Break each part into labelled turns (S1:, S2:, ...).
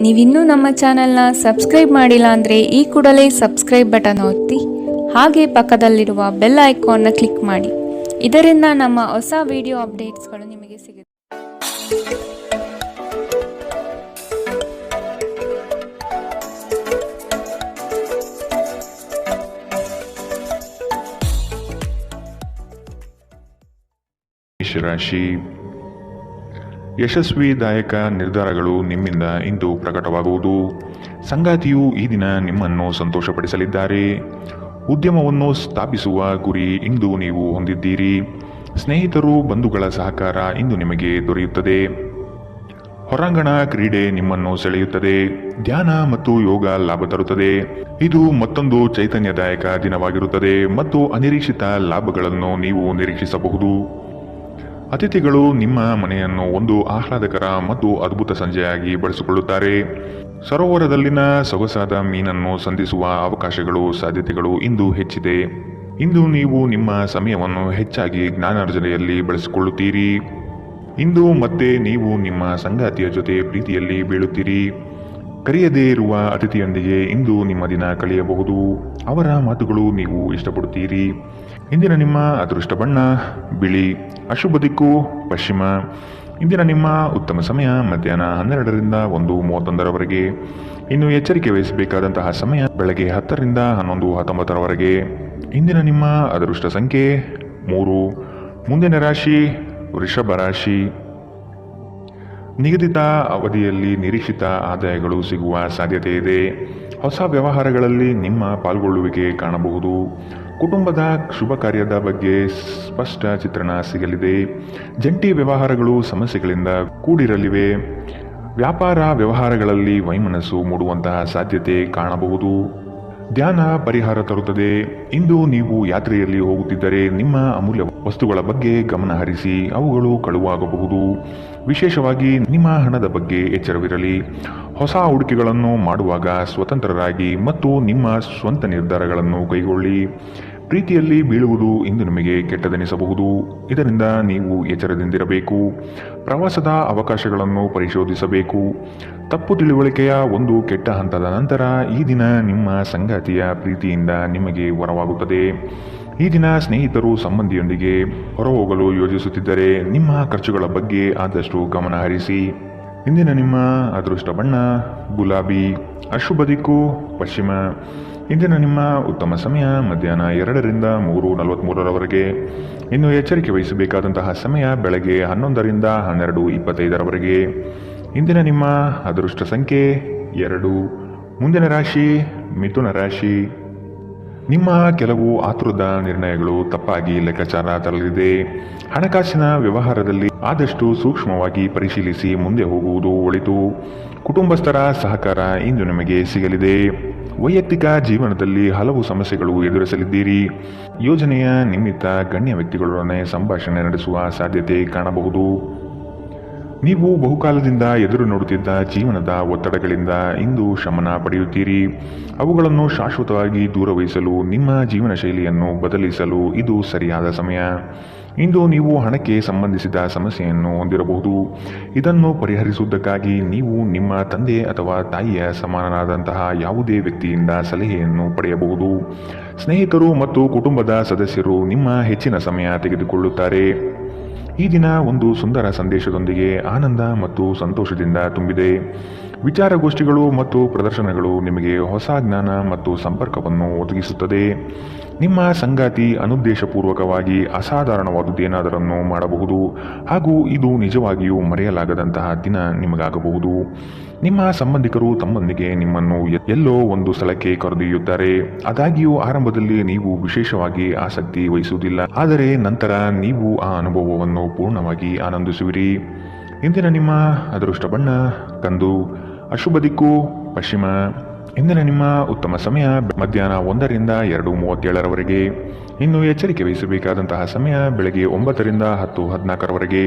S1: ನೀವಿನ್ನೂ ನಮ್ಮ ಚಾನೆಲ್ನ ಸಬ್ಸ್ಕ್ರೈಬ್ ಮಾಡಿಲ್ಲ ಅಂದರೆ ಈ ಕೂಡಲೇ ಸಬ್ಸ್ಕ್ರೈಬ್ ಬಟನ್ ಒತ್ತಿ ಹಾಗೆ ಪಕ್ಕದಲ್ಲಿರುವ ಬೆಲ್ ಐಕಾನ್ನ ಕ್ಲಿಕ್ ಮಾಡಿ. ಇದರಿಂದ ನಮ್ಮ ಹೊಸ ವಿಡಿಯೋ ಅಪ್ಡೇಟ್ಸ್ಗಳು ನಿಮಗೆ ಸಿಗುತ್ತೆ.
S2: ಮೇಷರಾಶಿ, ಯಶಸ್ವಿದಾಯಕ ನಿರ್ಧಾರಗಳು ನಿಮ್ಮಿಂದ ಇಂದು ಪ್ರಕಟವಾಗುವುದು. ಸಂಗಾತಿಯು ಈ ದಿನ ನಿಮ್ಮನ್ನು ಸಂತೋಷಪಡಿಸಲಿದ್ದಾರೆ. ಉದ್ಯಮವನ್ನು ಸ್ಥಾಪಿಸುವ ಗುರಿ ಇಂದು ನೀವು ಹೊಂದಿದ್ದೀರಿ. ಸ್ನೇಹಿತರು, ಬಂಧುಗಳ ಸಹಕಾರ ಇಂದು ನಿಮಗೆ ದೊರೆಯುತ್ತದೆ. ಹೊರಾಂಗಣ ಕ್ರೀಡೆ ನಿಮ್ಮನ್ನು ಸೆಳೆಯುತ್ತದೆ. ಧ್ಯಾನ ಮತ್ತು ಯೋಗ ಲಾಭ ತರುತ್ತದೆ. ಇದು ಮತ್ತೊಂದು ಚೈತನ್ಯದಾಯಕ ದಿನವಾಗಿರುತ್ತದೆ ಮತ್ತು ಅನಿರೀಕ್ಷಿತ ಲಾಭಗಳನ್ನು ನೀವು ನಿರೀಕ್ಷಿಸಬಹುದು. ಅತಿಥಿಗಳು ನಿಮ್ಮ ಮನೆಯನ್ನು ಒಂದು ಆಹ್ಲಾದಕರ ಮತ್ತು ಅದ್ಭುತ ಸಂಜೆಯಾಗಿ ಬಳಸಿಕೊಳ್ಳುತ್ತಾರೆ. ಸರೋವರದಲ್ಲಿನ ಸೊಗಸಾದ ಮೀನನ್ನು ಸಂಧಿಸುವ ಅವಕಾಶಗಳು ಸಾಧ್ಯತೆಗಳು ಇಂದು ಹೆಚ್ಚಿದೆ. ಇಂದು ನೀವು ನಿಮ್ಮ ಸಮಯವನ್ನು ಹೆಚ್ಚಾಗಿ ಜ್ಞಾನಾರ್ಜನೆಯಲ್ಲಿ ಬಳಸಿಕೊಳ್ಳುತ್ತೀರಿ. ಇಂದು ಮತ್ತೆ ನೀವು ನಿಮ್ಮ ಸಂಗಾತಿಯ ಜೊತೆ ಪ್ರೀತಿಯಲ್ಲಿ ಬೀಳುತ್ತೀರಿ. ಕರೆಯದೇ ಇರುವ ಅತಿಥಿಯೊಂದಿಗೆ ಇಂದು ನಿಮ್ಮ ದಿನ ಕಳೆಯಬಹುದು. ಅವರ ಮಾತುಗಳು ನೀವು ಇಷ್ಟಪಡುತ್ತೀರಿ. ಇಂದಿನ ನಿಮ್ಮ ಅದೃಷ್ಟ ಬಣ್ಣ ಬಿಳಿ. ಅಶುಭ ದಿಕ್ಕು ಪಶ್ಚಿಮ. ಇಂದಿನ ನಿಮ್ಮ ಉತ್ತಮ ಸಮಯ ಮಧ್ಯಾಹ್ನ 12ರಿಂದ 1:31ರವರೆಗೆ. ಇನ್ನು ಎಚ್ಚರಿಕೆ ವಹಿಸಬೇಕಾದಂತಹ ಸಮಯ ಬೆಳಗ್ಗೆ 10ರಿಂದ 11:19ರವರೆಗೆ. ಇಂದಿನ ನಿಮ್ಮ ಅದೃಷ್ಟ ಸಂಖ್ಯೆ 3. ಮುಂದಿನ ರಾಶಿ ವೃಷಭ ರಾಶಿ. ನಿಗದಿತ ಅವಧಿಯಲ್ಲಿ ನಿರೀಕ್ಷಿತ ಆದಾಯಗಳು ಸಿಗುವ ಸಾಧ್ಯತೆ ಇದೆ. ಹೊಸ ವ್ಯವಹಾರಗಳಲ್ಲಿ ನಿಮ್ಮ ಪಾಲ್ಗೊಳ್ಳುವಿಕೆ ಕಾಣಬಹುದು. ಕುಟುಂಬದ ಶುಭ ಕಾರ್ಯದ ಬಗ್ಗೆ ಸ್ಪಷ್ಟ ಚಿತ್ರಣ ಸಿಗಲಿದೆ. ಜಂಟಿ ವ್ಯವಹಾರಗಳು ಸಮಸ್ಯೆಗಳಿಂದ ಕೂಡಿರಲಿವೆ. ವ್ಯಾಪಾರ ವ್ಯವಹಾರಗಳಲ್ಲಿ ವೈಮನಸ್ಸು ಮೂಡುವಂತಹ ಸಾಧ್ಯತೆ ಕಾಣಬಹುದು. ಧ್ಯಾನ ಪರಿಹಾರ ತರುತ್ತದೆ. ಇಂದು ನೀವು ಯಾತ್ರೆಯಲ್ಲಿ ಹೋಗುತ್ತಿದ್ದರೆ ನಿಮ್ಮ ಅಮೂಲ್ಯ ವಸ್ತುಗಳ ಬಗ್ಗೆ ಗಮನ ಹರಿಸಿ. ಅವುಗಳು ಕಳುವಾಗಬಹುದು. ವಿಶೇಷವಾಗಿ ನಿಮ್ಮ ಹಣದ ಬಗ್ಗೆ ಎಚ್ಚರವಿರಲಿ. ಹೊಸ ಹೂಡಿಕೆಗಳನ್ನು ಮಾಡುವಾಗ ಸ್ವತಂತ್ರರಾಗಿ ಮತ್ತು ನಿಮ್ಮ ಸ್ವಂತ ನಿರ್ಧಾರಗಳನ್ನು ಕೈಗೊಳ್ಳಿ. ಪ್ರೀತಿಯಲ್ಲಿ ಬೀಳುವುದು ಇಂದು ನಿಮಗೆ ಕೆಟ್ಟದೆನಿಸಬಹುದು. ಇದರಿಂದ ನೀವು ಎಚ್ಚರದಿಂದಿರಬೇಕು. ಪ್ರವಾಸದ ಅವಕಾಶಗಳನ್ನು ಪರಿಶೋಧಿಸಬೇಕು. ತಪ್ಪು ತಿಳುವಳಿಕೆಯ ಒಂದು ಕೆಟ್ಟ ಹಂತದ ನಂತರ ಈ ದಿನ ನಿಮ್ಮ ಸಂಗಾತಿಯ ಪ್ರೀತಿಯಿಂದ ನಿಮಗೆ ವರವಾಗುತ್ತದೆ. ಈ ದಿನ ಸ್ನೇಹಿತರು ಸಂಬಂಧಿಯೊಂದಿಗೆ ಹೊರಹೋಗಲು ಯೋಜಿಸುತ್ತಿದ್ದರೆ ನಿಮ್ಮ ಖರ್ಚುಗಳ ಬಗ್ಗೆ ಆದಷ್ಟು ಗಮನ ಹರಿಸಿ. ಇಂದಿನ ನಿಮ್ಮ ಅದೃಷ್ಟ ಬಣ್ಣ ಗುಲಾಬಿ. ಅಶುಭ ದಿಕ್ಕು ಪಶ್ಚಿಮ. ಇಂದಿನ ನಿಮ್ಮ ಉತ್ತಮ ಸಮಯ ಮಧ್ಯಾಹ್ನ 2ರಿಂದ 3:43ರವರೆಗೆ. ಇನ್ನು ಎಚ್ಚರಿಕೆ ವಹಿಸಬೇಕಾದಂತಹ ಸಮಯ ಬೆಳಗ್ಗೆ 11ರಿಂದ 12:25ರವರೆಗೆ. ಇಂದಿನ ನಿಮ್ಮ ಅದೃಷ್ಟ ಸಂಖ್ಯೆ 2. ಮುಂದಿನ ರಾಶಿ ಮಿಥುನ ರಾಶಿ. ನಿಮ್ಮ ಕೆಲವು ಆತುರದ ನಿರ್ಣಯಗಳು ತಪ್ಪಾಗಿ ಲೆಕ್ಕಾಚಾರ ತರಲಿದೆ. ಹಣಕಾಸಿನ ವ್ಯವಹಾರದಲ್ಲಿ ಆದಷ್ಟು ಸೂಕ್ಷ್ಮವಾಗಿ ಪರಿಶೀಲಿಸಿ ಮುಂದೆ ಹೋಗುವುದು ಒಳಿತು. ಕುಟುಂಬಸ್ಥರ ಸಹಕಾರ ಇಂದು ನಿಮಗೆ ಸಿಗಲಿದೆ. ವೈಯಕ್ತಿಕ ಜೀವನದಲ್ಲಿ ಹಲವು ಸಮಸ್ಯೆಗಳು ಎದುರಿಸಲಿದ್ದೀರಿ. ಯೋಜನೆಯ ನಿಮಿತ್ತ ಗಣ್ಯ ವ್ಯಕ್ತಿಗಳೊಡನೆ ಸಂಭಾಷಣೆ ನಡೆಸುವ ಸಾಧ್ಯತೆ ಕಾಣಬಹುದು. ನೀವು ಬಹುಕಾಲದಿಂದ ಎದುರು ನೋಡುತ್ತಿದ್ದ ಜೀವನದ ಒತ್ತಡಗಳಿಂದ ಇಂದು ಶಮನ ಪಡೆಯುತ್ತೀರಿ. ಅವುಗಳನ್ನು ಶಾಶ್ವತವಾಗಿ ದೂರವಿರಿಸಲು ನಿಮ್ಮ ಜೀವನ ಶೈಲಿಯನ್ನು ಬದಲಿಸಲು ಇದು ಸರಿಯಾದ ಸಮಯ. ಇಂದು ನೀವು ಹಣಕ್ಕೆ ಸಂಬಂಧಿಸಿದ ಸಮಸ್ಯೆಯನ್ನು ಹೊಂದಿರಬಹುದು. ಇದನ್ನು ಪರಿಹರಿಸುವುದಕ್ಕಾಗಿ ನೀವು ನಿಮ್ಮ ತಂದೆ ಅಥವಾ ತಾಯಿಯ ಸಮಾನನಾದಂತಹ ಯಾವುದೇ ವ್ಯಕ್ತಿಯಿಂದ ಸಲಹೆಯನ್ನು ಪಡೆಯಬಹುದು. ಸ್ನೇಹಿತರು ಮತ್ತು ಕುಟುಂಬದ ಸದಸ್ಯರು ನಿಮ್ಮ ಹೆಚ್ಚಿನ ಸಮಯ ತೆಗೆದುಕೊಳ್ಳುತ್ತಾರೆ. ಈ ದಿನ ಒಂದು ಸುಂದರ ಸಂದೇಶದೊಂದಿಗೆ ಆನಂದ ಮತ್ತು ಸಂತೋಷದಿಂದ ತುಂಬಿದೆ. ವಿಚಾರಗೋಷ್ಠಿಗಳು ಮತ್ತು ಪ್ರದರ್ಶನಗಳು ನಿಮಗೆ ಹೊಸ ಜ್ಞಾನ ಮತ್ತು ಸಂಪರ್ಕವನ್ನು ಒದಗಿಸುತ್ತದೆ. ನಿಮ್ಮ ಸಂಗಾತಿ ಅನುದ್ದೇಶಪೂರ್ವಕವಾಗಿ ಅಸಾಧಾರಣವಾದುದೇನಾದರನ್ನು ಮಾಡಬಹುದು ಹಾಗೂ ಇದು ನಿಜವಾಗಿಯೂ ಮರೆಯಲಾಗದಂತಹ ದಿನ ನಿಮಗಾಗಬಹುದು. ನಿಮ್ಮ ಸಂಬಂಧಿಕರು ತಮ್ಮೊಂದಿಗೆ ನಿಮ್ಮನ್ನು ಎಲ್ಲೋ ಒಂದು ಸ್ಥಳಕ್ಕೆ ಕರೆದೊಯ್ಯುತ್ತಾರೆ. ಆದಾಗ್ಯೂ ಆರಂಭದಲ್ಲಿ ನೀವು ವಿಶೇಷವಾಗಿ ಆಸಕ್ತಿ ವಹಿಸುವುದಿಲ್ಲ, ಆದರೆ ನಂತರ ನೀವು ಆ ಅನುಭವವನ್ನು ಪೂರ್ಣವಾಗಿ ಆನಂದಿಸುವಿರಿ. ಇಂದಿನ ನಿಮ್ಮ ಅದೃಷ್ಟ ಬಣ್ಣ ಕಂದು. ಅಶುಭ ದಿಕ್ಕು ಪಶ್ಚಿಮ. ಇಂದಿನ ನಿಮ್ಮ ಉತ್ತಮ ಸಮಯ ಮಧ್ಯಾಹ್ನ 1ರಿಂದ 2:37ರವರೆಗೆ. ಇನ್ನು ಎಚ್ಚರಿಕೆ ವಹಿಸಬೇಕಾದಂತಹ ಸಮಯ ಬೆಳಗ್ಗೆ 9ರಿಂದ 10:14ರವರೆಗೆ.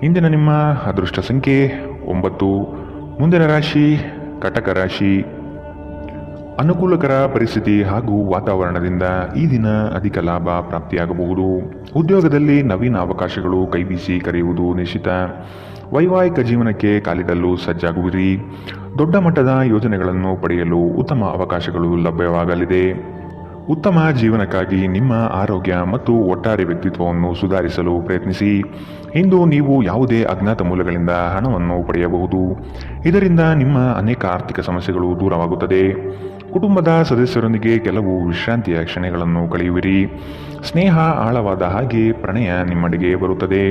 S2: ಇಂದಿನ ನಿಮ್ಮ ಅದೃಷ್ಟ ಸಂಖ್ಯೆ 9. ಮುಂದಿನ ರಾಶಿ ಕಟಕ ರಾಶಿ. ಅನುಕೂಲಕರ ಪರಿಸ್ಥಿತಿ ಹಾಗೂ ವಾತಾವರಣದಿಂದ ಈ ದಿನ ಅಧಿಕ ಲಾಭ ಪ್ರಾಪ್ತಿಯಾಗಬಹುದು. ಉದ್ಯೋಗದಲ್ಲಿ ನವೀನ ಅವಕಾಶಗಳು ಕೈಬೀಸಿ ಕರೆಯುವುದು ನಿಶ್ಚಿತ. ವೈವಾಹಿಕ ಜೀವನಕ್ಕೆ ಕಾಲಿಡಲು ಸಜ್ಜಾಗುವಿರಿ. ದೊಡ್ಡ ಮಟ್ಟದ ಯೋಜನೆಗಳನ್ನು ಪಡೆಯಲು ಉತ್ತಮ ಅವಕಾಶಗಳು ಲಭ್ಯವಾಗಲಿದೆ. ಉತ್ತಮ ಜೀವನಕ್ಕಾಗಿ ನಿಮ್ಮ ಆರೋಗ್ಯ ಮತ್ತು ಒಟ್ಟಾರೆ ವ್ಯಕ್ತಿತ್ವವನ್ನು ಸುಧಾರಿಸಲು ಪ್ರಯತ್ನಿಸಿ. ಇಂದು ನೀವು ಯಾವುದೇ ಅಜ್ಞಾತ ಮೂಲಗಳಿಂದ ಹಣವನ್ನು ಪಡೆಯಬಹುದು. ಇದರಿಂದ ನಿಮ್ಮ ಅನೇಕ ಆರ್ಥಿಕ ಸಮಸ್ಯೆಗಳು ದೂರವಾಗುತ್ತದೆ. ಕುಟುಂಬದ ಸದಸ್ಯರೊಂದಿಗೆ ಕೆಲವು ವಿಶ್ರಾಂತಿಯ ಕ್ಷಣಗಳನ್ನು ಕಳೆಯುವಿರಿ. ಸ್ನೇಹ ಆಳವಾದ ಹಾಗೆ ಪ್ರಣಯ ನಿಮ್ಮಡೆಗೆ ಬರುತ್ತದೆ.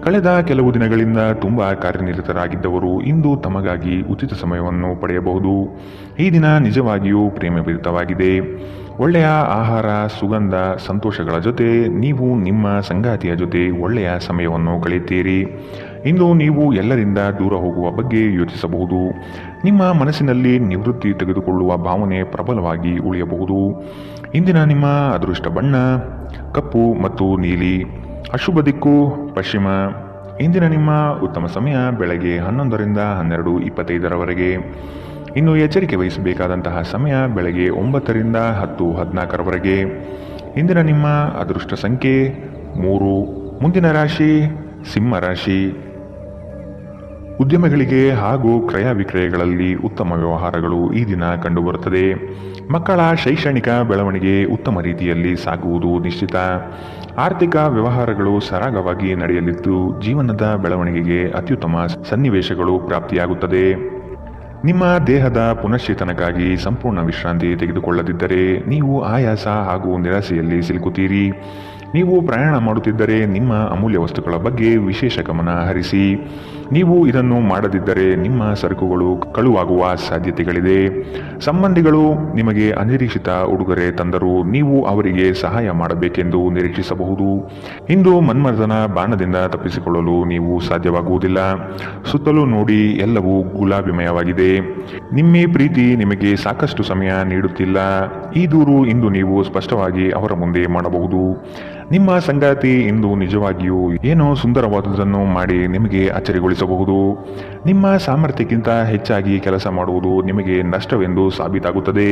S2: ಕಳೆದ ಕೆಲವು ದಿನಗಳಿಂದ ತುಂಬ ಕಾರ್ಯನಿರತರಾಗಿದ್ದವರು ಇಂದು ತಮಗಾಗಿ ಉಚಿತ ಸಮಯವನ್ನು ಪಡೆಯಬಹುದು. ಈ ದಿನ ನಿಜವಾಗಿಯೂ ಪ್ರೇಮಭರಿತವಾಗಿದೆ. ಒಳ್ಳೆಯ ಆಹಾರ, ಸುಗಂಧ, ಸಂತೋಷಗಳ ಜೊತೆ ನೀವು ನಿಮ್ಮ ಸಂಗಾತಿಯ ಜೊತೆ ಒಳ್ಳೆಯ ಸಮಯವನ್ನು ಕಳೆಯುತ್ತೀರಿ. ಇಂದು ನೀವು ಎಲ್ಲರಿಂದ ದೂರ ಹೋಗುವ ಬಗ್ಗೆ ಯೋಚಿಸಬಹುದು. ನಿಮ್ಮ ಮನಸ್ಸಿನಲ್ಲಿ ನಿವೃತ್ತಿ ತೆಗೆದುಕೊಳ್ಳುವ ಭಾವನೆ ಪ್ರಬಲವಾಗಿ ಉಳಿಯಬಹುದು. ಇಂದಿನ ನಿಮ್ಮ ಅದೃಷ್ಟ ಬಣ್ಣ ಕಪ್ಪು ಮತ್ತು ನೀಲಿ. ಅಶುಭ ದಿಕ್ಕು ಪಶ್ಚಿಮ. ಇಂದಿನ ನಿಮ್ಮ ಉತ್ತಮ ಸಮಯ ಬೆಳಗ್ಗೆ 11ರಿಂದ 12:25 ಇನ್ನು ಎಚ್ಚರಿಕೆ ವಹಿಸಬೇಕಾದಂತಹ ಸಮಯ ಬೆಳಗ್ಗೆ 9ರಿಂದ 10:14 ಇಂದಿನ ನಿಮ್ಮ ಅದೃಷ್ಟ ಸಂಖ್ಯೆ 3. ಮುಂದಿನ ರಾಶಿ ಸಿಂಹ ರಾಶಿ. ಉದ್ಯಮಗಳಿಗೆ ಹಾಗೂ ಕ್ರಯ ವಿಕ್ರಯಗಳಲ್ಲಿ ಉತ್ತಮ ವ್ಯವಹಾರಗಳು ಈ ದಿನ ಕಂಡುಬರುತ್ತದೆ. ಮಕ್ಕಳ ಶೈಕ್ಷಣಿಕ ಬೆಳವಣಿಗೆ ಉತ್ತಮ ರೀತಿಯಲ್ಲಿ ಸಾಗುವುದು ನಿಶ್ಚಿತ. ಆರ್ಥಿಕ ವ್ಯವಹಾರಗಳು ಸರಾಗವಾಗಿ ನಡೆಯಲಿದ್ದು ಜೀವನದ ಬೆಳವಣಿಗೆಗೆ ಅತ್ಯುತ್ತಮ ಸನ್ನಿವೇಶಗಳು ಪ್ರಾಪ್ತಿಯಾಗುತ್ತದೆ. ನಿಮ್ಮ ದೇಹದ ಪುನಶ್ಚೇತನಕ್ಕಾಗಿ ಸಂಪೂರ್ಣ ವಿಶ್ರಾಂತಿ ತೆಗೆದುಕೊಳ್ಳದಿದ್ದರೆ ನೀವು ಆಯಾಸ ಹಾಗೂ ನಿರಾಸೆಯಲ್ಲಿ ಸಿಲುಕುತ್ತೀರಿ. ನೀವು ಪ್ರಯಾಣ ಮಾಡುತ್ತಿದ್ದರೆ ನಿಮ್ಮ ಅಮೂಲ್ಯ ವಸ್ತುಗಳ ಬಗ್ಗೆ ವಿಶೇಷ ಗಮನ ಹರಿಸಿ. ನೀವು ಇದನ್ನು ಮಾಡದಿದ್ದರೆ ನಿಮ್ಮ ಸರಕುಗಳು ಕಳುವಾಗುವ ಸಾಧ್ಯತೆಗಳಿದೆ. ಸಂಬಂಧಿಗಳು ನಿಮಗೆ ಅನಿರೀಕ್ಷಿತ ಉಡುಗೊರೆ ತಂದರೂ ನೀವು ಅವರಿಗೆ ಸಹಾಯ ಮಾಡಬೇಕೆಂದು ನಿರೀಕ್ಷಿಸಬಹುದು. ಇಂದು ಮನ್ಮಥನ ಬಾಣದಿಂದ ತಪ್ಪಿಸಿಕೊಳ್ಳಲು ನೀವು ಸಾಧ್ಯವಾಗುವುದಿಲ್ಲ. ಸುತ್ತಲೂ ನೋಡಿ, ಎಲ್ಲವೂ ಗುಲಾಬಿಮಯವಾಗಿದೆ. ನಿಮ್ಮ ಪ್ರೀತಿ ನಿಮಗೆ ಸಾಕಷ್ಟು ಸಮಯ ನೀಡುತ್ತಿಲ್ಲ. ಈ ದೂರು ಇಂದು ನೀವು ಸ್ಪಷ್ಟವಾಗಿ ಅವರ ಮುಂದೆ ಮಾಡಬಹುದು. ನಿಮ್ಮ ಸಂಗಾತಿ ಇಂದು ನಿಜವಾಗಿಯೂ ಏನೋ ಸುಂದರವಾದುದನ್ನು ಮಾಡಿ ನಿಮಗೆ ಅಚ್ಚರಿಗೊಳಿಸಬಹುದು. ನಿಮ್ಮ ಸಾಮರ್ಥ್ಯಕ್ಕಿಂತ ಹೆಚ್ಚಾಗಿ ಕೆಲಸ ಮಾಡುವುದು ನಿಮಗೆ ನಷ್ಟವೆಂದು ಸಾಬೀತಾಗುತ್ತದೆ.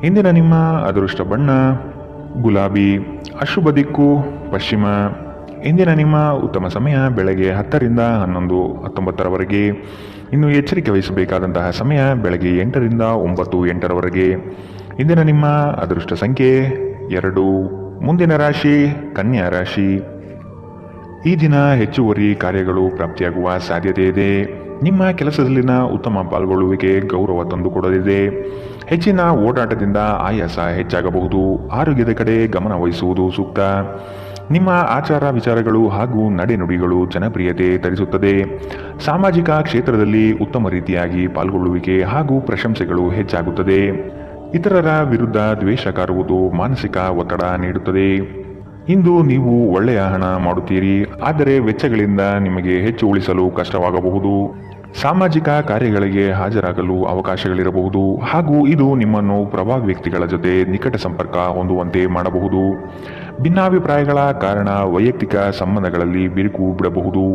S2: ಇಂದಿನ ನಿಮ್ಮ ಅದೃಷ್ಟ ಬಣ್ಣ ಗುಲಾಬಿ. ಅಶುಭ ದಿಕ್ಕು ಪಶ್ಚಿಮ. ಇಂದಿನ ನಿಮ್ಮ ಉತ್ತಮ ಸಮಯ ಬೆಳಗ್ಗೆ 10ರಿಂದ 11:19 ಇನ್ನು ಎಚ್ಚರಿಕೆ ವಹಿಸಬೇಕಾದಂತಹ ಸಮಯ ಬೆಳಗ್ಗೆ 8ರಿಂದ 9:08 ಇಂದಿನ ನಿಮ್ಮ ಅದೃಷ್ಟ ಸಂಖ್ಯೆ 2. ಮುಂದಿನ ರಾಶಿ ಕನ್ಯಾ ರಾಶಿ. ಈ ದಿನ ಹೆಚ್ಚುವರಿ ಕಾರ್ಯಗಳು ಪ್ರಾಪ್ತಿಯಾಗುವ ಸಾಧ್ಯತೆ ಇದೆ. ನಿಮ್ಮ ಕೆಲಸದಲ್ಲಿನ ಉತ್ತಮ ಪಾಲ್ಗೊಳ್ಳುವಿಕೆ ಗೌರವ ತಂದುಕೊಡಲಿದೆ. ಹೆಚ್ಚಿನ ಓಡಾಟದಿಂದ ಆಯಾಸ ಹೆಚ್ಚಾಗಬಹುದು. ಆರೋಗ್ಯದ ಕಡೆ ಗಮನ ವಹಿಸುವುದು ಸೂಕ್ತ. ನಿಮ್ಮ ಆಚಾರ ವಿಚಾರಗಳು ಹಾಗೂ ನಡೆನುಡಿಗಳು ಜನಪ್ರಿಯತೆ ತರಿಸುತ್ತದೆ. ಸಾಮಾಜಿಕ ಕ್ಷೇತ್ರದಲ್ಲಿ ಉತ್ತಮ ರೀತಿಯಾಗಿ ಪಾಲ್ಗೊಳ್ಳುವಿಕೆ ಹಾಗೂ ಪ್ರಶಂಸೆಗಳು ಹೆಚ್ಚಾಗುತ್ತದೆ. ಇತರರ ವಿರುದ್ಧ ದ್ವೇಷ ಕಾರುವುದು ಮಾನಸಿಕ ಒತ್ತಡ ನೀಡುತ್ತದೆ. ಇಂದು ನೀವು ಒಳ್ಳೆಯ ಹಣ ಮಾಡುತ್ತೀರಿ, ಆದರೆ ವೆಚ್ಚಗಳಿಂದ ನಿಮಗೆ ಹೆಚ್ಚು ಉಳಿಸಲು ಕಷ್ಟವಾಗಬಹುದು. ಸಾಮಾಜಿಕ ಕಾರ್ಯಗಳಿಗೆ ಹಾಜರಾಗಲು ಅವಕಾಶಗಳಿರಬಹುದು ಹಾಗೂ ಇದು ನಿಮ್ಮನ್ನು ಪ್ರಭಾವಿ ವ್ಯಕ್ತಿಗಳ ಜೊತೆ ನಿಕಟ ಸಂಪರ್ಕ ಹೊಂದುವಂತೆ ಮಾಡಬಹುದು. ಭಿನ್ನಾಭಿಪ್ರಾಯಗಳ ಕಾರಣ ವೈಯಕ್ತಿಕ ಸಂಬಂಧಗಳಲ್ಲಿ ಬಿರುಕು ಬಿಡಬಹುದು.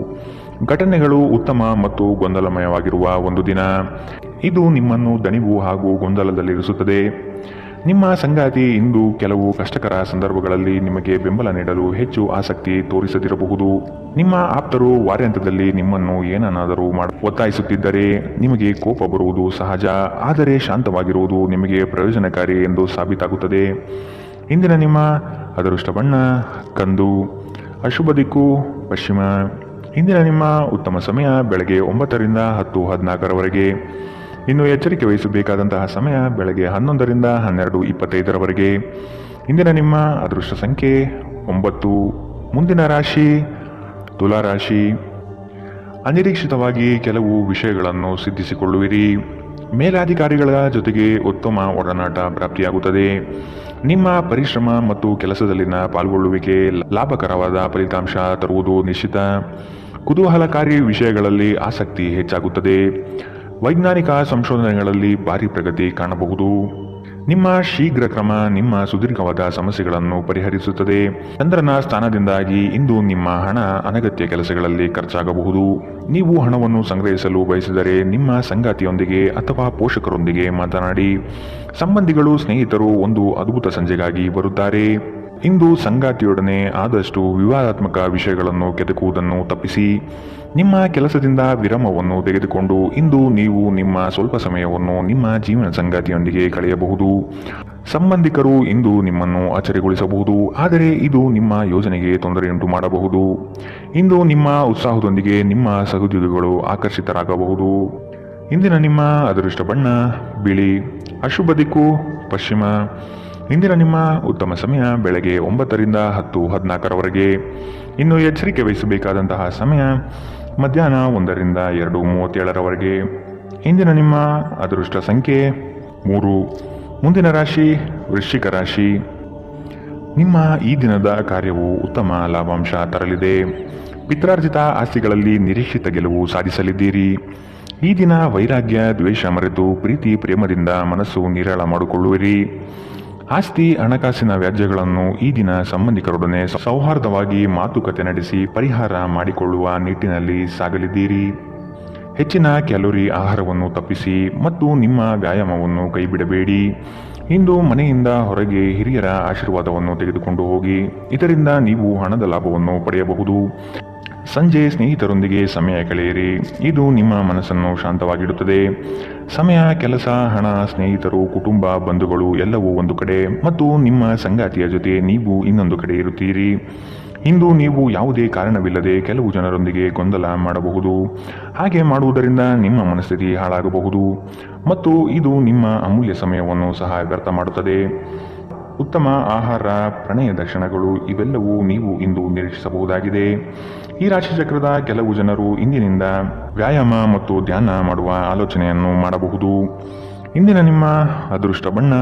S2: ಘಟನೆಗಳು ಉತ್ತಮ ಮತ್ತು ಗೊಂದಲಮಯವಾಗಿರುವ ಒಂದು ದಿನ. ಇದು ನಿಮ್ಮನ್ನು ದಣಿವು ಹಾಗೂ ಗೊಂದಲದಲ್ಲಿರಿಸುತ್ತದೆ. ನಿಮ್ಮ ಸಂಗಾತಿ ಇಂದು ಕೆಲವು ಕಷ್ಟಕರ ಸಂದರ್ಭಗಳಲ್ಲಿ ನಿಮಗೆ ಬೆಂಬಲ ನೀಡಲು ಹೆಚ್ಚು ಆಸಕ್ತಿ ತೋರಿಸದಿರಬಹುದು. ನಿಮ್ಮ ಆಪ್ತರು ವಾರಾಂತ್ಯದಲ್ಲಿ ನಿಮ್ಮನ್ನು ಏನನ್ನಾದರೂ ಒತ್ತಾಯಿಸುತ್ತಿದ್ದರೆ ನಿಮಗೆ ಕೋಪ ಬರುವುದು ಸಹಜ, ಆದರೆ ಶಾಂತವಾಗಿರುವುದು ನಿಮಗೆ ಪ್ರಯೋಜನಕಾರಿ ಎಂದು ಸಾಬೀತಾಗುತ್ತದೆ. ಇಂದಿನ ನಿಮ್ಮ ಅದೃಷ್ಟ ಬಣ್ಣ ಕಂದು. ಅಶುಭ ದಿಕ್ಕು ಪಶ್ಚಿಮ. ಇಂದಿನ ನಿಮ್ಮ ಉತ್ತಮ ಸಮಯ ಬೆಳಗ್ಗೆ 9ರಿಂದ 10:14 ಇನ್ನು ಎಚ್ಚರಿಕೆ ವಹಿಸಬೇಕಾದಂತಹ ಸಮಯ ಬೆಳಗ್ಗೆ 11ರಿಂದ 12:25 ಇಂದಿನ ನಿಮ್ಮ ಅದೃಷ್ಟ ಸಂಖ್ಯೆ 9. ಮುಂದಿನ ರಾಶಿ ತುಲಾರಾಶಿ. ಅನಿರೀಕ್ಷಿತವಾಗಿ ಕೆಲವು ವಿಷಯಗಳನ್ನು ಸಿದ್ಧಿಸಿಕೊಳ್ಳುವಿರಿ. ಮೇಲಾಧಿಕಾರಿಗಳ ಜೊತೆಗೆ ಉತ್ತಮ ಒಡನಾಟ ಪ್ರಾಪ್ತಿಯಾಗುತ್ತದೆ. ನಿಮ್ಮ ಪರಿಶ್ರಮ ಮತ್ತು ಕೆಲಸದಲ್ಲಿನ ಪಾಲ್ಗೊಳ್ಳುವಿಕೆ ಲಾಭಕರವಾದ ಫಲಿತಾಂಶ ತರುವುದು ನಿಶ್ಚಿತ. ಕುತೂಹಲಕಾರಿ ವಿಷಯಗಳಲ್ಲಿ ಆಸಕ್ತಿ ಹೆಚ್ಚಾಗುತ್ತದೆ. ವೈಜ್ಞಾನಿಕ ಸಂಶೋಧನೆಗಳಲ್ಲಿ ಭಾರಿ ಪ್ರಗತಿ ಕಾಣಬಹುದು. ನಿಮ್ಮ ಶೀಘ್ರ ಕ್ರಮ ನಿಮ್ಮ ಸುದೀರ್ಘವಾದ ಸಮಸ್ಯೆಗಳನ್ನು ಪರಿಹರಿಸುತ್ತದೆ. ಚಂದ್ರನ ಸ್ಥಾನದಿಂದಾಗಿ ಇಂದು ನಿಮ್ಮ ಹಣ ಅನಗತ್ಯ ಕೆಲಸಗಳಲ್ಲಿ ಖರ್ಚಾಗಬಹುದು. ನೀವು ಹಣವನ್ನು ಸಂಗ್ರಹಿಸಲು ಬಯಸಿದರೆ ನಿಮ್ಮ ಸಂಗಾತಿಯೊಂದಿಗೆ ಅಥವಾ ಪೋಷಕರೊಂದಿಗೆ ಮಾತನಾಡಿ. ಸಂಬಂಧಿಗಳು ಸ್ನೇಹಿತರು ಒಂದು ಅದ್ಭುತ ಸಂಜೆಗಾಗಿ ಬರುತ್ತಾರೆ. ಇಂದು ಸಂಗಾತಿಯೊಡನೆ ಆದಷ್ಟು ವಿವಾದಾತ್ಮಕ ವಿಷಯಗಳನ್ನು ಕೆದಕುವುದನ್ನು ತಪ್ಪಿಸಿ ನಿಮ್ಮ ಕೆಲಸದಿಂದ ವಿರಾಮವನ್ನು ತೆಗೆದುಕೊಂಡು ಇಂದು ನೀವು ನಿಮ್ಮ ಸ್ವಲ್ಪ ಸಮಯವನ್ನು ನಿಮ್ಮ ಜೀವನ ಸಂಗಾತಿಯೊಂದಿಗೆ ಕಳೆಯಬಹುದು. ಸಂಬಂಧಿಕರು ಇಂದು ನಿಮ್ಮನ್ನು ಅಚ್ಚರಿಗೊಳಿಸಬಹುದು, ಆದರೆ ಇದು ನಿಮ್ಮ ಯೋಜನೆಗೆ ತೊಂದರೆಯುಂಟು ಮಾಡಬಹುದು. ಇಂದು ನಿಮ್ಮ ಉತ್ಸಾಹದೊಂದಿಗೆ ನಿಮ್ಮ ಸಹೋದ್ಯೋಗಿಗಳು ಆಕರ್ಷಿತರಾಗಬಹುದು. ಇಂದಿನ ನಿಮ್ಮ ಅದೃಷ್ಟ ಬಣ್ಣ ಬಿಳಿ, ಅಶುಭ ದಿಕ್ಕು ಪಶ್ಚಿಮ. ಇಂದಿನ ನಿಮ್ಮ ಉತ್ತಮ ಸಮಯ ಬೆಳಗ್ಗೆ 9ರಿಂದ 10:14ರವರೆಗೆ. ಇನ್ನು ಎಚ್ಚರಿಕೆ ವಹಿಸಬೇಕಾದಂತಹ ಸಮಯ ಮಧ್ಯಾಹ್ನ 1ರಿಂದ 2:37ರವರೆಗೆ. ಇಂದಿನ ನಿಮ್ಮ ಅದೃಷ್ಟ ಸಂಖ್ಯೆ 3. ಮುಂದಿನ ರಾಶಿ ವೃಶ್ಚಿಕ ರಾಶಿ. ನಿಮ್ಮ ಈ ದಿನದ ಕಾರ್ಯವು ಉತ್ತಮ ಲಾಭಾಂಶ ತರಲಿದೆ. ಪಿತ್ರಾರ್ಜಿತ ಆಸ್ತಿಗಳಲ್ಲಿ ನಿರೀಕ್ಷಿತ ಗೆಲುವು ಸಾಧಿಸಲಿದ್ದೀರಿ. ಈ ದಿನ ವೈರಾಗ್ಯ ದ್ವೇಷ ಮರೆತು ಪ್ರೀತಿ ಪ್ರೇಮದಿಂದ ಮನಸ್ಸು ನಿರಾಳ ಮಾಡಿಕೊಳ್ಳುವಿರಿ. ಆಸ್ತಿ ಹಣಕಾಸಿನ ವ್ಯಾಜ್ಯಗಳನ್ನು ಈ ದಿನ ಸಂಬಂಧಿಕರೊಡನೆ ಸೌಹಾರ್ದವಾಗಿ ಮಾತುಕತೆ ನಡೆಸಿ ಪರಿಹಾರ ಮಾಡಿಕೊಳ್ಳುವ ನಿಟ್ಟಿನಲ್ಲಿ ಸಾಗಲಿದ್ದೀರಿ. ಹೆಚ್ಚಿನ ಕ್ಯಾಲೋರಿ ಆಹಾರವನ್ನು ತಪ್ಪಿಸಿ ಮತ್ತು ನಿಮ್ಮ ವ್ಯಾಯಾಮವನ್ನು ಕೈಬಿಡಬೇಡಿ. ಇಂದು ಮನೆಯಿಂದ ಹೊರಗೆ ಹಿರಿಯರ ಆಶೀರ್ವಾದವನ್ನು ತೆಗೆದುಕೊಂಡು ಹೋಗಿ, ಇದರಿಂದ ನೀವು ಹಣದ ಲಾಭವನ್ನು ಪಡೆಯಬಹುದು. ಸಂಜೆ ಸ್ನೇಹಿತರೊಂದಿಗೆ ಸಮಯ ಕಳೆಯಿರಿ, ಇದು ನಿಮ್ಮ ಮನಸ್ಸನ್ನು ಶಾಂತವಾಗಿಡುತ್ತದೆ. ಸಮಯ, ಕೆಲಸ, ಹಣ, ಸ್ನೇಹಿತರು, ಕುಟುಂಬ, ಬಂಧುಗಳು ಎಲ್ಲವೂ ಒಂದು ಕಡೆ ಮತ್ತು ನಿಮ್ಮ ಸಂಗಾತಿಯ ಜೊತೆ ನೀವು ಇನ್ನೊಂದು ಕಡೆ ಇರುತ್ತೀರಿ. ಇಂದು ನೀವು ಯಾವುದೇ ಕಾರಣವಿಲ್ಲದೆ ಕೆಲವು ಜನರೊಂದಿಗೆ ಗೊಂದಲ ಮಾಡಬಹುದು. ಹಾಗೆ ಮಾಡುವುದರಿಂದ ನಿಮ್ಮ ಮನಸ್ಥಿತಿ ಹಾಳಾಗಬಹುದು ಮತ್ತು ಇದು ನಿಮ್ಮ ಅಮೂಲ್ಯ ಸಮಯವನ್ನು ಸಹ ವ್ಯರ್ಥ ಮಾಡುತ್ತದೆ. ಉತ್ತಮ ಆಹಾರ, ಪ್ರಣಯ ದರ್ಶನಗಳು ಇವೆಲ್ಲವೂ ನೀವು ಇಂದು ನಿರೀಕ್ಷಿಸಬಹುದಾಗಿದೆ. ಈ ರಾಶಿಚಕ್ರದ ಕೆಲವು ಜನರು ಇಂದಿನಿಂದ ವ್ಯಾಯಾಮ ಮತ್ತು ಧ್ಯಾನ ಮಾಡುವ ಆಲೋಚನೆಯನ್ನು ಮಾಡಬಹುದು. ಇಂದಿನ ನಿಮ್ಮ ಅದೃಷ್ಟ ಬಣ್ಣ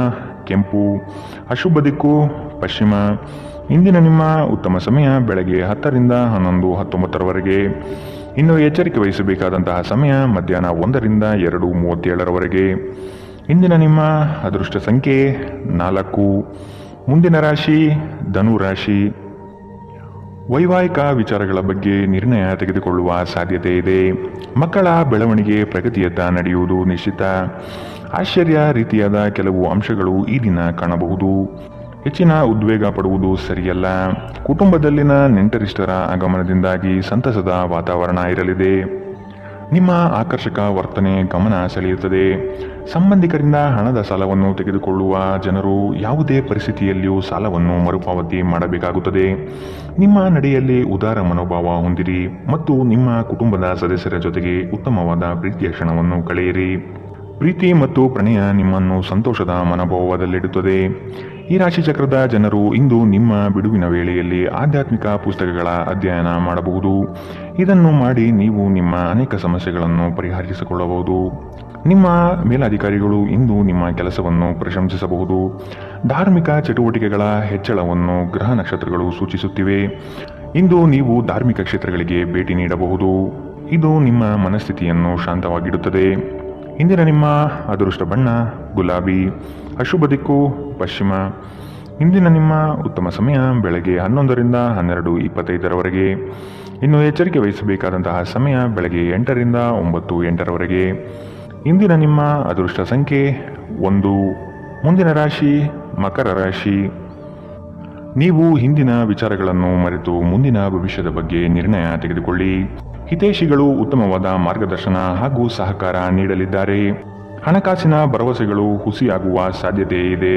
S2: ಕೆಂಪು, ಅಶುಭ ದಿಕ್ಕು ಪಶ್ಚಿಮ. ಇಂದಿನ ನಿಮ್ಮ ಉತ್ತಮ ಸಮಯ ಬೆಳಗ್ಗೆ 10ರಿಂದ 11:19ರವರೆಗೆ. ಇನ್ನು ಎಚ್ಚರಿಕೆ ವಹಿಸಬೇಕಾದಂತಹ ಸಮಯ ಮಧ್ಯಾಹ್ನ 1ರಿಂದ 2:37ರವರೆಗೆ. ಇಂದಿನ ನಿಮ್ಮ ಅದೃಷ್ಟ ಸಂಖ್ಯೆ 4. ಮುಂದಿನ ರಾಶಿ ಧನು ರಾಶಿ. ವೈವಾಹಿಕ ವಿಚಾರಗಳ ಬಗ್ಗೆ ನಿರ್ಣಯ ತೆಗೆದುಕೊಳ್ಳುವ ಸಾಧ್ಯತೆ ಇದೆ. ಮಕ್ಕಳ ಬೆಳವಣಿಗೆ ಪ್ರಗತಿಯತ್ತ ನಡೆಯುವುದು ನಿಶ್ಚಿತ. ಆಶ್ಚರ್ಯ ರೀತಿಯಾದ ಕೆಲವು ಅಂಶಗಳು ಈ ದಿನ ಕಾಣಬಹುದು. ಹೆಚ್ಚಿನ ಉದ್ವೇಗ ಪಡುವುದು ಸರಿಯಲ್ಲ. ಕುಟುಂಬದಲ್ಲಿನ ನೆಂಟರಿಷ್ಟರ ಆಗಮನದಿಂದಾಗಿ ಸಂತಸದ ವಾತಾವರಣ ಇರಲಿದೆ. ನಿಮ್ಮ ಆಕರ್ಷಕ ವರ್ತನೆ ಗಮನ ಸೆಳೆಯುತ್ತದೆ. ಸಂಬಂಧಿಕರಿಂದ ಹಣದ ಸಾಲವನ್ನು ತೆಗೆದುಕೊಳ್ಳುವ ಜನರು ಯಾವುದೇ ಪರಿಸ್ಥಿತಿಯಲ್ಲಿಯೂ ಸಾಲವನ್ನು ಮರುಪಾವತಿ ಮಾಡಬೇಕಾಗುತ್ತದೆ. ನಿಮ್ಮ ನಡೆಯಲ್ಲಿ ಉದಾರ ಮನೋಭಾವ ಹೊಂದಿರಿ ಮತ್ತು ನಿಮ್ಮ ಕುಟುಂಬದ ಸದಸ್ಯರ ಜೊತೆಗೆ ಉತ್ತಮವಾದ ಪ್ರೀತಿಯ ಕ್ಷಣವನ್ನು ಕಳೆಯಿರಿ. ಪ್ರೀತಿ ಮತ್ತು ಪ್ರಣಯ ನಿಮ್ಮನ್ನು ಸಂತೋಷದ ಮನೋಭಾವದಲ್ಲಿಡುತ್ತದೆ. ಈ ರಾಶಿಚಕ್ರದ ಜನರು ಇಂದು ನಿಮ್ಮ ಬಿಡುವಿನ ವೇಳೆಯಲ್ಲಿ ಆಧ್ಯಾತ್ಮಿಕ ಪುಸ್ತಕಗಳ ಅಧ್ಯಯನ ಮಾಡಬಹುದು. ಇದನ್ನು ಮಾಡಿ ನೀವು ನಿಮ್ಮ ಅನೇಕ ಸಮಸ್ಯೆಗಳನ್ನು ಪರಿಹರಿಸಿಕೊಳ್ಳಬಹುದು. ನಿಮ್ಮ ಮೇಲಾಧಿಕಾರಿಗಳು ಇಂದು ನಿಮ್ಮ ಕೆಲಸವನ್ನು ಪ್ರಶಂಸಿಸಬಹುದು. ಧಾರ್ಮಿಕ ಚಟುವಟಿಕೆಗಳ ಹೆಚ್ಚಳವನ್ನು ಗ್ರಹ ನಕ್ಷತ್ರಗಳು ಸೂಚಿಸುತ್ತಿವೆ. ಇಂದು ನೀವು ಧಾರ್ಮಿಕ ಕ್ಷೇತ್ರಗಳಿಗೆ ಭೇಟಿ ನೀಡಬಹುದು. ಇದು ನಿಮ್ಮ ಮನಸ್ಥಿತಿಯನ್ನು ಶಾಂತವಾಗಿಡುತ್ತದೆ. ಇಂದಿನ ನಿಮ್ಮ ಅದೃಷ್ಟ ಬಣ್ಣ ಗುಲಾಬಿ, ಅಶುಭ ದಿಕ್ಕು ಪಶ್ಚಿಮ. ಇಂದಿನ ನಿಮ್ಮ ಉತ್ತಮ ಸಮಯ ಬೆಳಗ್ಗೆ 11ರಿಂದ 12:25ರವರೆಗೆ. ಇನ್ನು ಎಚ್ಚರಿಕೆ ವಹಿಸಬೇಕಾದಂತಹ ಸಮಯ ಬೆಳಗ್ಗೆ 8ರಿಂದ 9:08ರವರೆಗೆ. ಇಂದಿನ ನಿಮ್ಮ ಅದೃಷ್ಟ ಸಂಖ್ಯೆ 1. ಮುಂದಿನ ರಾಶಿ ಮಕರ ರಾಶಿ. ನೀವು ಹಿಂದಿನ ವಿಚಾರಗಳನ್ನು ಮರೆತು ಮುಂದಿನ ಭವಿಷ್ಯದ ಬಗ್ಗೆ ನಿರ್ಣಯ ತೆಗೆದುಕೊಳ್ಳಿ. ಹಿತೈಷಿಗಳು ಉತ್ತಮವಾದ ಮಾರ್ಗದರ್ಶನ ಹಾಗೂ ಸಹಕಾರ ನೀಡಲಿದ್ದಾರೆ. ಹಣಕಾಸಿನ ಭರವಸೆಗಳು ಹುಸಿಯಾಗುವ ಸಾಧ್ಯತೆ ಇದೆ.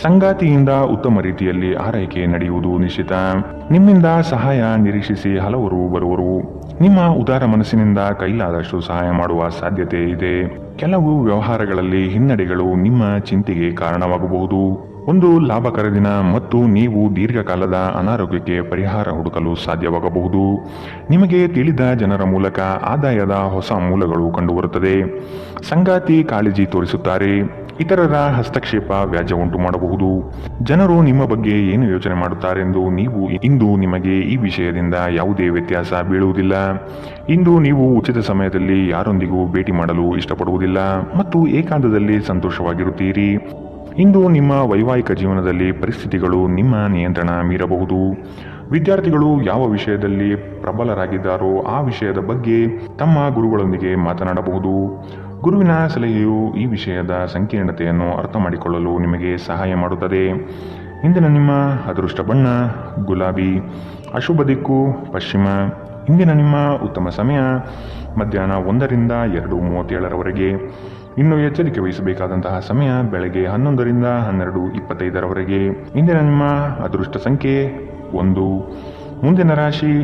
S2: ಸಂಗಾತಿಯಿಂದ ಉತ್ತಮ ರೀತಿಯಲ್ಲಿ ಆರೈಕೆ ನಡೆಯುವುದು ನಿಶ್ಚಿತ. ನಿಮ್ಮಿಂದ ಸಹಾಯ ನಿರೀಕ್ಷಿಸಿ ಹಲವರು ಬರುವರು. ನಿಮ್ಮ ಉದಾರ ಮನಸ್ಸಿನಿಂದ ಕೈಲಾದಷ್ಟು ಸಹಾಯ ಮಾಡುವ ಸಾಧ್ಯತೆ ಇದೆ. ಕೆಲವು ವ್ಯವಹಾರಗಳಲ್ಲಿ ಹಿನ್ನಡೆಗಳು ನಿಮ್ಮ ಚಿಂತೆಗೆ ಕಾರಣವಾಗಬಹುದು. ಒಂದು ಲಾಭಕರ ದಿನ ಮತ್ತು ನೀವು ದೀರ್ಘಕಾಲದ ಅನಾರೋಗ್ಯಕ್ಕೆ ಪರಿಹಾರ ಹುಡುಕಲು ಸಾಧ್ಯವಾಗಬಹುದು. ನಿಮಗೆ ತಿಳಿದ ಜನರ ಮೂಲಕ ಆದಾಯದ ಹೊಸ ಮೂಲಗಳು ಕಂಡುಬರುತ್ತದೆ. ಸಂಗಾತಿ ಕಾಳಜಿ ತೋರಿಸುತ್ತಾರೆ. ಇತರರ ಹಸ್ತಕ್ಷೇಪ ವ್ಯಾಜ್ಯ ಉಂಟು ಮಾಡಬಹುದು. ಜನರು ನಿಮ್ಮ ಬಗ್ಗೆ ಏನು ಯೋಚನೆ ಮಾಡುತ್ತಾರೆಂದು ನೀವು ಇಂದು ನಿಮಗೆ ಈ ವಿಷಯದಿಂದ ಯಾವುದೇ ವ್ಯತ್ಯಾಸ ಬೀಳುವುದಿಲ್ಲ. ಇಂದು ನೀವು ಉಚಿತ ಸಮಯದಲ್ಲಿ ಯಾರೊಂದಿಗೂ ಭೇಟಿ ಮಾಡಲು ಇಷ್ಟಪಡುವುದಿಲ್ಲ ಮತ್ತು ಏಕಾಂತದಲ್ಲಿ ಸಂತೋಷವಾಗಿರುತ್ತೀರಿ. ಇಂದು ನಿಮ್ಮ ವೈವಾಹಿಕ ಜೀವನದಲ್ಲಿ ಪರಿಸ್ಥಿತಿಗಳು ನಿಮ್ಮ ನಿಯಂತ್ರಣ ಮೀರಬಹುದು. ವಿದ್ಯಾರ್ಥಿಗಳು ಯಾವ ವಿಷಯದಲ್ಲಿ ಪ್ರಬಲರಾಗಿದ್ದಾರೋ ಆ ವಿಷಯದ ಬಗ್ಗೆ ತಮ್ಮ ಗುರುಗಳೊಂದಿಗೆ ಮಾತನಾಡಬಹುದು. ಗುರುವಿನ ಸಲಹೆಯು ಈ ವಿಷಯದ ಸಂಕೀರ್ಣತೆಯನ್ನು ಅರ್ಥ ಮಾಡಿಕೊಳ್ಳಲು ನಿಮಗೆ ಸಹಾಯ ಮಾಡುತ್ತದೆ. ಇಂದಿನ ನಿಮ್ಮ ಅದೃಷ್ಟ ಬಣ್ಣ ಗುಲಾಬಿ. ಅಶುಭ ದಿಕ್ಕು ಪಶ್ಚಿಮ. ಇಂದಿನ ನಿಮ್ಮ ಉತ್ತಮ ಸಮಯ ಮಧ್ಯಾಹ್ನ 1ರಿಂದ 2:37ರವರೆಗೆ. ಇನ್ನು ಎಚ್ಚರಿಕೆ ವಹಿಸಬೇಕಾದಂತಹ ಸಮಯ ಬೆಳಗ್ಗೆ 11ರಿಂದ 12:25ರವರೆಗೆ. ಇಂದಿನ ನಿಮ್ಮ ಅದೃಷ್ಟ ಸಂಖ್ಯೆ 1. ಮುಂದಿನ ರಾಶಿ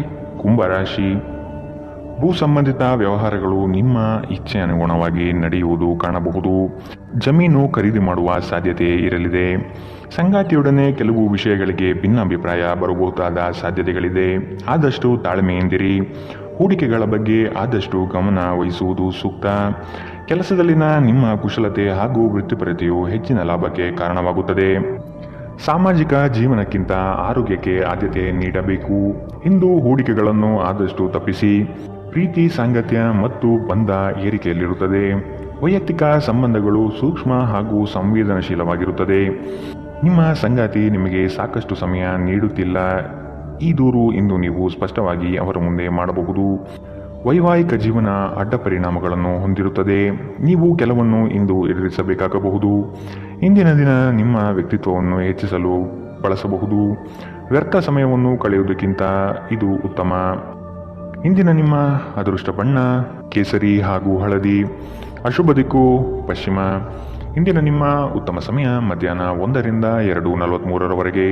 S2: ಕುಂಭರಾಶಿ. ಭೂ ಸಂಬಂಧಿತ ವ್ಯವಹಾರಗಳು ನಿಮ್ಮ ಇಚ್ಛೆ ಅನುಗುಣವಾಗಿ ನಡೆಯುವುದು ಕಾಣಬಹುದು. ಜಮೀನು ಖರೀದಿ ಮಾಡುವ ಸಾಧ್ಯತೆ ಇರಲಿದೆ. ಸಂಗಾತಿಯೊಡನೆ ಕೆಲವು ವಿಷಯಗಳಿಗೆ ಭಿನ್ನಾಭಿಪ್ರಾಯ ಬರಬಹುದಾದ ಸಾಧ್ಯತೆಗಳಿದೆ. ಆದಷ್ಟು ತಾಳ್ಮೆಯಿಂದಿರಿ. ಹೂಡಿಕೆಗಳ ಬಗ್ಗೆ ಆದಷ್ಟು ಗಮನ ವಹಿಸುವುದು ಸೂಕ್ತ. ಕೆಲಸದಲ್ಲಿನ ನಿಮ್ಮ ಕುಶಲತೆ ಹಾಗೂ ವೃತ್ತಿಪರತೆಯು ಹೆಚ್ಚಿನ ಲಾಭಕ್ಕೆ ಕಾರಣವಾಗುತ್ತದೆ. ಸಾಮಾಜಿಕ ಜೀವನಕ್ಕಿಂತ ಆರೋಗ್ಯಕ್ಕೆ ಆದ್ಯತೆ ನೀಡಬೇಕು. ಇಂದು ಹೂಡಿಕೆಗಳನ್ನು ಆದಷ್ಟು ತಪ್ಪಿಸಿ. ಪ್ರೀತಿ ಸಾಂಗತ್ಯ ಮತ್ತು ಬಂಧ ಏರಿಕೆಯಲ್ಲಿರುತ್ತದೆ. ವೈಯಕ್ತಿಕ ಸಂಬಂಧಗಳು ಸೂಕ್ಷ್ಮ ಹಾಗೂ ಸಂವೇದನಶೀಲವಾಗಿರುತ್ತದೆ. ನಿಮ್ಮ ಸಂಗಾತಿ ನಿಮಗೆ ಸಾಕಷ್ಟು ಸಮಯ ನೀಡುತ್ತಿಲ್ಲ. ಈ ದೂರು ಇಂದು ನೀವು ಸ್ಪಷ್ಟವಾಗಿ ಅವರ ಮುಂದೆ ಮಾಡಬಹುದು. ವೈವಾಹಿಕ ಜೀವನ ಅಡ್ಡ ಪರಿಣಾಮಗಳನ್ನು ಹೊಂದಿರುತ್ತದೆ. ನೀವು ಕೆಲವನ್ನು ಇಂದು ಎದುರಿಸಬೇಕಾಗಬಹುದು. ಇಂದಿನ ದಿನ ನಿಮ್ಮ ವ್ಯಕ್ತಿತ್ವವನ್ನು ಹೆಚ್ಚಿಸಲು ಬಳಸಬಹುದು. ವ್ಯರ್ಥ ಸಮಯವನ್ನು ಕಳೆಯುವುದಕ್ಕಿಂತ ಇದು ಉತ್ತಮ. ಇಂದಿನ ನಿಮ್ಮ ಅದೃಷ್ಟ ಬಣ್ಣ ಕೇಸರಿ ಹಾಗೂ ಹಳದಿ. ಅಶುಭ ದಿಕ್ಕು ಪಶ್ಚಿಮ. ಇಂದಿನ ನಿಮ್ಮ ಉತ್ತಮ ಸಮಯ ಮಧ್ಯಾಹ್ನ 1ರಿಂದ 2:43ರವರೆಗೆ.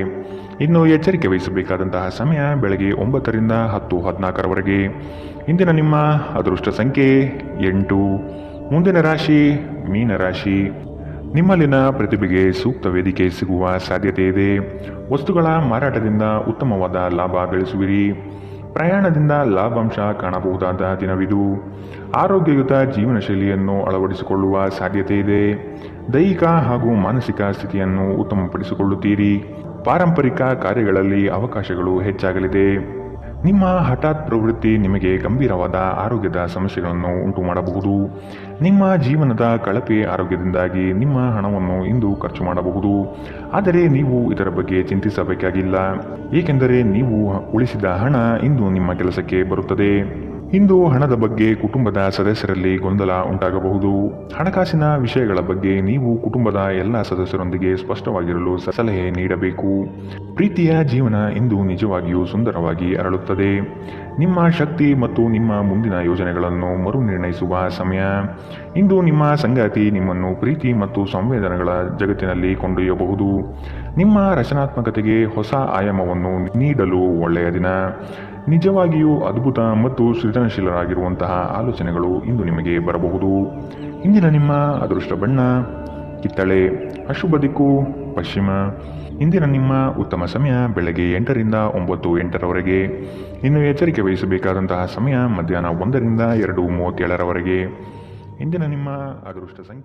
S2: ಇನ್ನು ಎಚ್ಚರಿಕೆ ವಹಿಸಬೇಕಾದಂತಹ ಸಮಯ ಬೆಳಗ್ಗೆ 9ರಿಂದ 10:14ರವರೆಗೆ. ಇಂದಿನ ನಿಮ್ಮ ಅದೃಷ್ಟ ಸಂಖ್ಯೆ 8. ಮುಂದಿನ ರಾಶಿ ಮೀನರಾಶಿ. ನಿಮ್ಮಲ್ಲಿನ ಪ್ರತಿಭೆಗೆ ಸೂಕ್ತ ವೇದಿಕೆ ಸಿಗುವ ಸಾಧ್ಯತೆ ಇದೆ. ವಸ್ತುಗಳ ಮಾರಾಟದಿಂದ ಉತ್ತಮವಾದ ಲಾಭ ಗಳಿಸುವಿರಿ. ಪ್ರಯಾಣದಿಂದ ಲಾಭಾಂಶ ಕಾಣಬಹುದಾದ ದಿನವಿದು. ಆರೋಗ್ಯಯುತ ಜೀವನ ಶೈಲಿಯನ್ನು ಅಳವಡಿಸಿಕೊಳ್ಳುವ ಸಾಧ್ಯತೆ ಇದೆ. ದೈಹಿಕ ಹಾಗೂ ಮಾನಸಿಕ ಸ್ಥಿತಿಯನ್ನು ಉತ್ತಮಪಡಿಸಿಕೊಳ್ಳುತ್ತೀರಿ. ಪಾರಂಪರಿಕ ಕಾರ್ಯಗಳಲ್ಲಿ ಅವಕಾಶಗಳು ಹೆಚ್ಚಾಗಲಿದೆ. ನಿಮ್ಮ ಹಠಾತ್ ಪ್ರವೃತ್ತಿ ನಿಮಗೆ ಗಂಭೀರವಾದ ಆರೋಗ್ಯದ ಸಮಸ್ಯೆಗಳನ್ನು ಉಂಟು ಮಾಡಬಹುದು. ನಿಮ್ಮ ಜೀವನದ ಕಳಪೆ ಆರೋಗ್ಯದಿಂದಾಗಿ ನಿಮ್ಮ ಹಣವನ್ನು ಇಂದು ಖರ್ಚು ಮಾಡಬಹುದು. ಆದರೆ ನೀವು ಇದರ ಬಗ್ಗೆ ಚಿಂತಿಸಬೇಕಾಗಿಲ್ಲ, ಏಕೆಂದರೆ ನೀವು ಉಳಿಸಿದ ಹಣ ಇಂದು ನಿಮ್ಮ ಕೆಲಸಕ್ಕೆ ಬರುತ್ತದೆ. ಇಂದು ಹಣದ ಬಗ್ಗೆ ಕುಟುಂಬದ ಸದಸ್ಯರಲ್ಲಿ ಗೊಂದಲ ಉಂಟಾಗಬಹುದು. ಹಣಕಾಸಿನ ವಿಷಯಗಳ ಬಗ್ಗೆ ನೀವು ಕುಟುಂಬದ ಎಲ್ಲ ಸದಸ್ಯರೊಂದಿಗೆ ಸ್ಪಷ್ಟವಾಗಿರಲು ಸಲಹೆ ನೀಡಬೇಕು. ಪ್ರೀತಿಯ ಜೀವನ ಇಂದು ನಿಜವಾಗಿಯೂ ಸುಂದರವಾಗಿ ಅರಳುತ್ತದೆ. ನಿಮ್ಮ ಶಕ್ತಿ ಮತ್ತು ನಿಮ್ಮ ಮುಂದಿನ ಯೋಜನೆಗಳನ್ನು ಮರು ನಿರ್ಣಯಿಸುವ ಸಮಯ. ಇಂದು ನಿಮ್ಮ ಸಂಗಾತಿ ನಿಮ್ಮನ್ನು ಪ್ರೀತಿ ಮತ್ತು ಸಂವೇದನೆಗಳ ಜಗತ್ತಿನಲ್ಲಿ ಕೊಂಡೊಯ್ಯಬಹುದು. ನಿಮ್ಮ ರಚನಾತ್ಮಕತೆಗೆ ಹೊಸ ಆಯಾಮವನ್ನು ನೀಡಲು ಒಳ್ಳೆಯ ದಿನ. ನಿಜವಾಗಿಯೂ ಅದ್ಭುತ ಮತ್ತು ಸೃಜನಶೀಲರಾಗಿರುವಂತಹ ಆಲೋಚನೆಗಳು ಇಂದು ನಿಮಗೆ ಬರಬಹುದು. ಇಂದಿನ ನಿಮ್ಮ ಅದೃಷ್ಟ ಬಣ್ಣ ಕಿತ್ತಳೆ. ಅಶುಭ ದಿಕ್ಕು ಪಶ್ಚಿಮ. ಇಂದಿನ ನಿಮ್ಮ ಉತ್ತಮ ಸಮಯ ಬೆಳಗ್ಗೆ 8ರಿಂದ 9:08ರವರೆಗೆ. ಇನ್ನು ಎಚ್ಚರಿಕೆ ವಹಿಸಬೇಕಾದಂತಹ ಸಮಯ ಮಧ್ಯಾಹ್ನ 1ರಿಂದ 2:37ರವರೆಗೆ. ಇಂದಿನ ನಿಮ್ಮ ಅದೃಷ್ಟ ಸಂಖ್ಯೆ